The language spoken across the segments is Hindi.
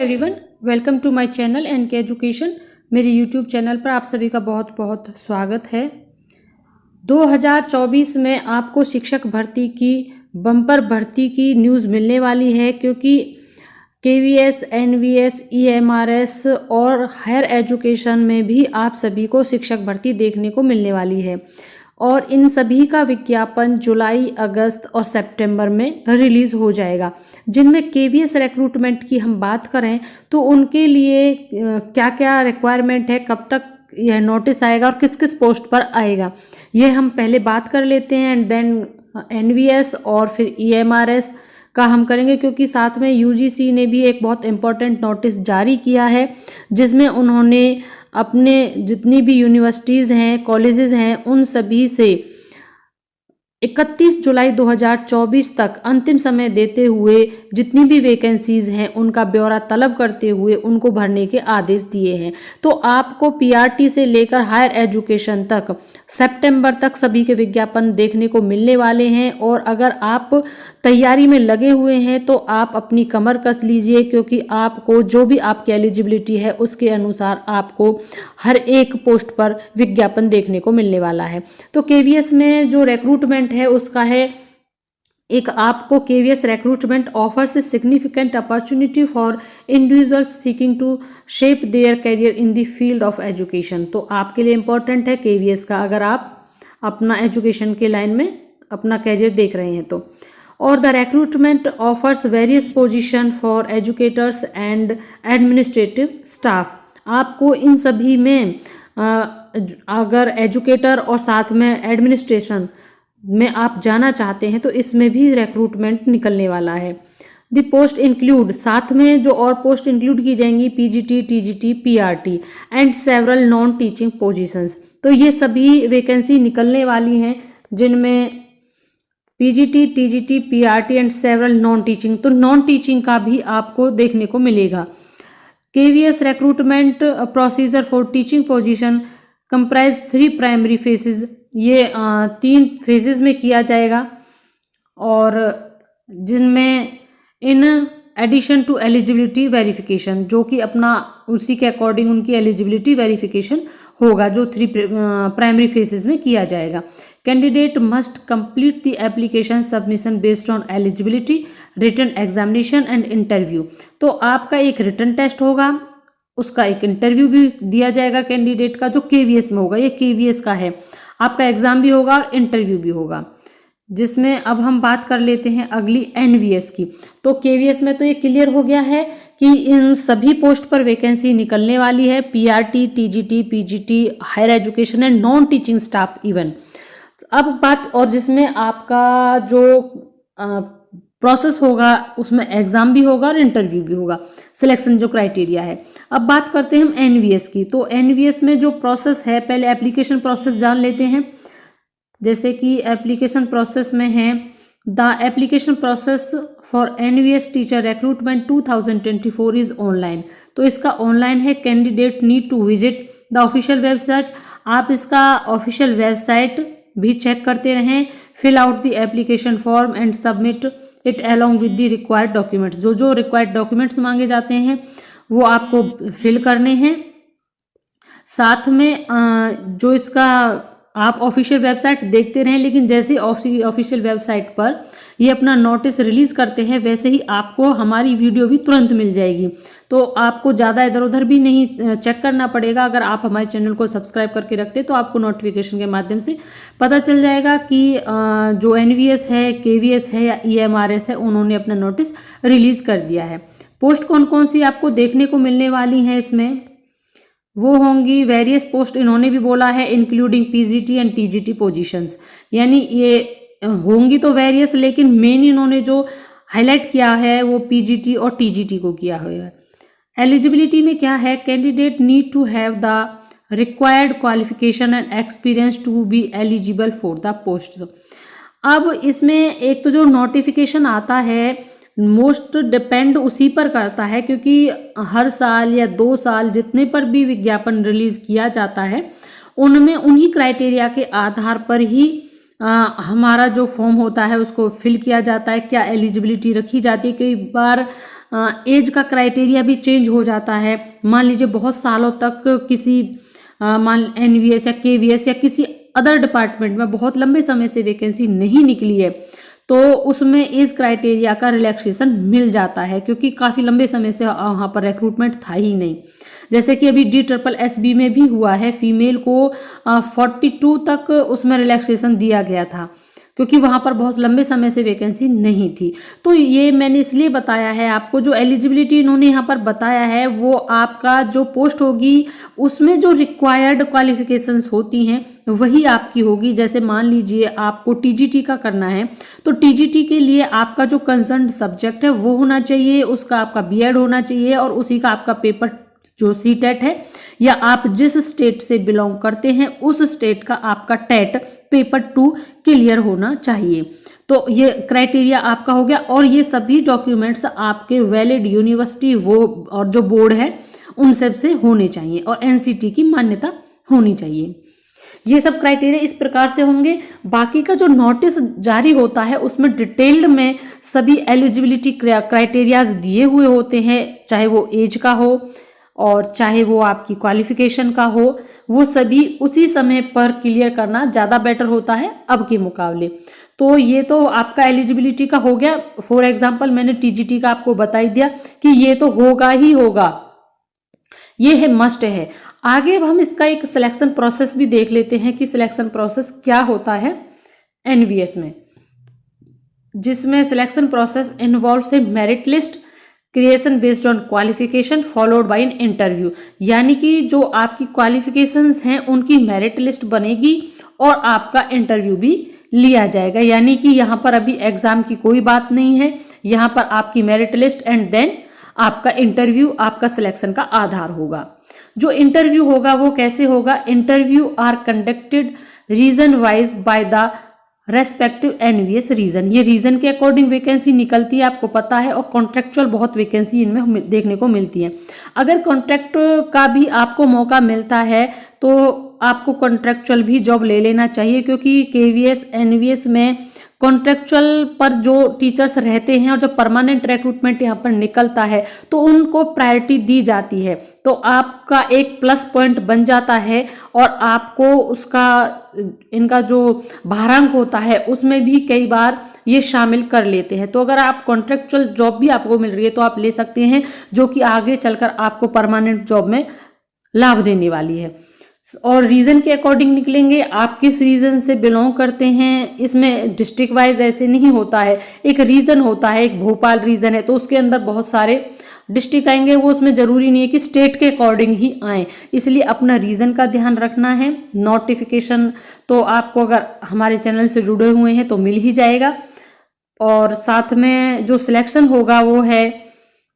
Everyone, welcome to my channel NK education. मेरे यूट्यूब चैनल पर आप सभी का बहुत बहुत स्वागत है। 2024 में आपको शिक्षक भर्ती की बम्पर भर्ती की न्यूज़ मिलने वाली है, क्योंकि केवीएस, एनवीएस, ईएमआरएस और हायर एजुकेशन में भी आप सभी को शिक्षक भर्ती देखने को मिलने वाली है और इन सभी का विज्ञापन जुलाई, अगस्त और सितंबर में रिलीज़ हो जाएगा। जिनमें केवीएस रिक्रूटमेंट की हम बात करें तो उनके लिए क्या क्या रिक्वायरमेंट है, कब तक यह नोटिस आएगा और किस किस पोस्ट पर आएगा, यह हम पहले बात कर लेते हैं। एंड देन एनवीएस और फिर ईएमआरएस का हम करेंगे, क्योंकि साथ में यूजीसी ने भी एक बहुत इम्पोर्टेंट नोटिस जारी किया है, जिसमें उन्होंने अपने जितनी भी यूनिवर्सिटीज़ हैं, कॉलेजेस हैं, उन सभी से 31 जुलाई 2024 तक अंतिम समय देते हुए जितनी भी वैकेंसीज़ हैं उनका ब्यौरा तलब करते हुए उनको भरने के आदेश दिए हैं। तो आपको पीआरटी से लेकर हायर एजुकेशन तक सितंबर तक सभी के विज्ञापन देखने को मिलने वाले हैं। और अगर आप तैयारी में लगे हुए हैं तो आप अपनी कमर कस लीजिए, क्योंकि आपको जो भी आपकी एलिजिबिलिटी है उसके अनुसार आपको हर एक पोस्ट पर विज्ञापन देखने को मिलने वाला है। तो केवीएस में जो रिक्रूटमेंट है उसका है, एक आपको KVS recruitment offers a significant opportunity for individuals seeking to shape their career in the field of education. तो आपके लिए इम्पोर्टेंट है केवीएस का, अगर आप अपना एजुकेशन के लाइन में अपना करियर देख रहे हैं तो। और the recruitment offers various position for educators and administrative staff. आपको इन सभी में अगर एजुकेटर और साथ में एडमिनिस्ट्रेशन में आप जाना चाहते हैं तो इसमें भी रिक्रूटमेंट निकलने वाला है। द पोस्ट इंक्लूड, साथ में जो और पोस्ट इंक्लूड की जाएंगी, PGT, TGT, PRT and several non teaching positions. तो ये सभी वैकेंसी निकलने वाली हैं, जिनमें PGT, TGT, PRT and several non teaching. तो नॉन टीचिंग का भी आपको देखने को मिलेगा। KVS recruitment procedure for teaching position comprise 3 primary phases. ये 3 फेजेस में किया जाएगा, और जिनमें in addition to eligibility verification, जो कि अपना उसी के अकॉर्डिंग उनकी एलिजिबिलिटी वेरिफिकेशन होगा, जो 3 प्राइमरी फेजेस में किया जाएगा। Candidate must complete the application submission based on eligibility, written examination and interview. तो आपका एक रिटन टेस्ट होगा, उसका एक इंटरव्यू भी दिया जाएगा कैंडिडेट का, जो केवीएस में होगा। ये केवीएस का है, आपका एग्जाम भी होगा और इंटरव्यू भी होगा। जिसमें अब हम बात कर लेते हैं अगली एनवीएस की। तो केवीएस में तो ये क्लियर हो गया है कि इन सभी पोस्ट पर वैकेंसी निकलने वाली है, PRT, TGT, PGT, higher education and non teaching staff even. अब बात, और जिसमें आपका जो प्रोसेस होगा उसमें एग्जाम भी होगा और इंटरव्यू भी होगा, सिलेक्शन जो क्राइटेरिया है। अब बात करते हैं हम एनवीएस की। तो एनवीएस में जो प्रोसेस है, पहले एप्लीकेशन प्रोसेस जान लेते हैं। जैसे कि एप्लीकेशन प्रोसेस में है, the application process for NVS teacher recruitment 2024 is online. तो इसका ऑनलाइन है। Candidate need to visit the official website. आप इसका ऑफिशियल वेबसाइट भी चेक करते रहें। Fill out the application form and submit it along with the required documents. जो जो रिक्वायर्ड डॉक्यूमेंट्स मांगे जाते हैं वो आपको फिल करने हैं। साथ में जो इसका आप ऑफिशियल वेबसाइट देखते रहें, लेकिन जैसे ऑफिशियल वेबसाइट पर ये अपना नोटिस रिलीज़ करते हैं वैसे ही आपको हमारी वीडियो भी तुरंत मिल जाएगी। तो आपको ज़्यादा इधर उधर भी नहीं चेक करना पड़ेगा। अगर आप हमारे चैनल को सब्सक्राइब करके रखते तो आपको नोटिफिकेशन के माध्यम से पता चल जाएगा कि जो एनवीएस है, केवीएस है या ईएमआरएस है, उन्होंने अपना नोटिस रिलीज़ कर दिया है। पोस्ट कौन कौन सी आपको देखने को मिलने वाली हैं इसमें, वो होंगी वेरियस पोस्ट। इन्होंने भी बोला है including PGT and TGT positions, यानी ये होंगी तो वेरियस, लेकिन मेन इन्होंने जो हाईलाइट किया है वो पीजीटी और टीजीटी को किया हुआ है। एलिजिबिलिटी में क्या है, candidate need to have the required qualification and experience to be eligible for the post. अब इसमें एक तो जो नोटिफिकेशन आता है मोस्ट डिपेंड उसी पर करता है, क्योंकि हर साल या 2 साल जितने पर भी विज्ञापन रिलीज किया जाता है उनमें उन्हीं क्राइटेरिया के आधार पर ही हमारा जो फॉर्म होता है उसको फिल किया जाता है, क्या एलिजिबिलिटी रखी जाती है। कई बार एज का क्राइटेरिया भी चेंज हो जाता है। मान लीजिए बहुत सालों तक किसी मान एनवीएस या केवीएस या किसी अदर डिपार्टमेंट में बहुत लंबे समय से वैकेंसी नहीं निकली है, तो उसमें एज क्राइटेरिया का रिलैक्सेशन मिल जाता है, क्योंकि काफ़ी लंबे समय से वहाँ पर रिक्रूटमेंट था ही नहीं। जैसे कि अभी DSSB में भी हुआ है, फीमेल को 42 तक उसमें रिलैक्सेशन दिया गया था, क्योंकि वहाँ पर बहुत लंबे समय से वैकेंसी नहीं थी। तो ये मैंने इसलिए बताया है आपको, जो एलिजिबिलिटी इन्होंने यहाँ पर बताया है वो आपका जो पोस्ट होगी उसमें जो रिक्वायर्ड क्वालिफिकेशंस होती हैं वही आपकी होगी। जैसे मान लीजिए आपको TGT का करना है, तो TGT के लिए आपका जो कंसर्न सब्जेक्ट है वो होना चाहिए, उसका आपका B.Ed होना चाहिए और उसी का आपका पेपर जो CTET है, या आप जिस स्टेट से बिलोंग करते हैं उस स्टेट का आपका TET पेपर 2 क्लियर होना चाहिए। तो ये क्राइटेरिया आपका हो गया, और ये सभी डॉक्यूमेंट्स आपके वैलिड यूनिवर्सिटी वो और जो बोर्ड है उन सब से होने चाहिए, और NCT की मान्यता होनी चाहिए। ये सब क्राइटेरिया इस प्रकार से होंगे। बाकी का जो नोटिस जारी होता है उसमें डिटेल्ड में सभी एलिजिबिलिटी क्राइटेरियाज दिए हुए होते हैं, चाहे वो एज का हो और चाहे वो आपकी क्वालिफिकेशन का हो, वो सभी उसी समय पर क्लियर करना ज़्यादा बेटर होता है अब के मुकाबले। तो ये तो आपका एलिजिबिलिटी का हो गया। फॉर एग्जांपल मैंने TGT का आपको बता ही दिया कि ये तो होगा ही होगा, ये है मस्ट है। आगे अब हम इसका एक सिलेक्शन प्रोसेस भी देख लेते हैं कि सिलेक्शन प्रोसेस क्या होता है NVS में, जिसमें selection process involves A merit list creation based on qualification followed by an interview. यानी कि जो आपकी क्वालिफिकेशंस हैं उनकी मेरिट लिस्ट बनेगी और आपका इंटरव्यू भी लिया जाएगा। यानी कि यहाँ पर अभी एग्जाम की कोई बात नहीं है, यहाँ पर आपकी मेरिट लिस्ट एंड देन आपका इंटरव्यू आपका सिलेक्शन का आधार होगा। जो इंटरव्यू होगा वो कैसे होगा? Interview are conducted region wise by the respective NVS region. ये रीजन के अकॉर्डिंग वैकेंसी निकलती है, आपको पता है, और कॉन्ट्रेक्चुअल बहुत वैकेंसी इनमें देखने को मिलती है। अगर कॉन्ट्रैक्ट का भी आपको मौका मिलता है तो आपको कॉन्ट्रेक्चुअल भी जॉब ले लेना चाहिए, क्योंकि KVS NVS में कॉन्ट्रेक्चुअल पर जो टीचर्स रहते हैं और जब परमानेंट रिक्रूटमेंट यहाँ पर निकलता है तो उनको प्रायोरिटी दी जाती है, तो आपका एक प्लस पॉइंट बन जाता है और आपको उसका इनका जो भारांक होता है उसमें भी कई बार ये शामिल कर लेते हैं। तो अगर आप कॉन्ट्रेक्चुअल जॉब भी आपको मिल रही है तो आप ले सकते हैं, जो कि आगे चलकर आपको परमानेंट जॉब में लाभ देने वाली है। और रीजन के अकॉर्डिंग निकलेंगे, आप किस रीजन से बिलोंग करते हैं। इसमें डिस्ट्रिक्ट वाइज ऐसे नहीं होता है, एक रीजन होता है, एक भोपाल रीजन है तो उसके अंदर बहुत सारे डिस्ट्रिक्ट आएंगे, वो उसमें जरूरी नहीं है कि स्टेट के अकॉर्डिंग ही आए, इसलिए अपना रीजन का ध्यान रखना है। नोटिफिकेशन तो आपको अगर हमारे चैनल से जुड़े हुए हैं तो मिल ही जाएगा, और साथ में जो सिलेक्शन होगा वो है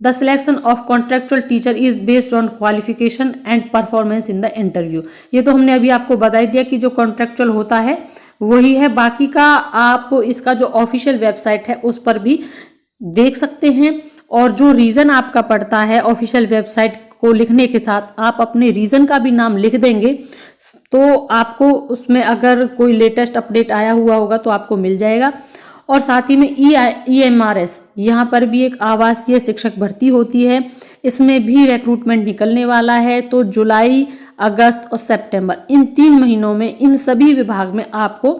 the selection of contractual teacher is based on qualification and performance in the interview. ये तो हमने अभी आपको बता दिया कि जो कॉन्ट्रेक्चुअल होता है वही है, बाकी का आप इसका जो ऑफिशियल वेबसाइट है उस पर भी देख सकते हैं। और जो रीज़न आपका पड़ता है ऑफिशियल वेबसाइट को लिखने के साथ आप अपने रीज़न का भी नाम लिख देंगे तो आपको उसमें अगर कोई लेटेस्ट अपडेट आया हुआ होगा तो आपको मिल जाएगा। और साथ ही में EMRS यहाँ पर भी एक आवासीय शिक्षक भर्ती होती है, इसमें भी रिक्रूटमेंट निकलने वाला है। तो जुलाई, अगस्त और सितंबर इन 3 महीनों में इन सभी विभाग में आपको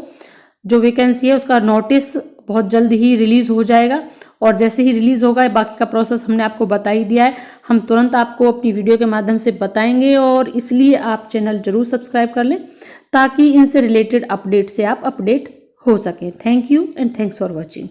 जो वैकेंसी है उसका नोटिस बहुत जल्द ही रिलीज़ हो जाएगा, और जैसे ही रिलीज़ होगा बाकी का प्रोसेस हमने आपको बता ही दिया है, हम तुरंत आपको अपनी वीडियो के माध्यम से बताएंगे। और इसलिए आप चैनल जरूर सब्सक्राइब कर लें ताकि इनसे रिलेटेड अपडेट से आप अपडेट हो सके। Thank you and thanks for watching.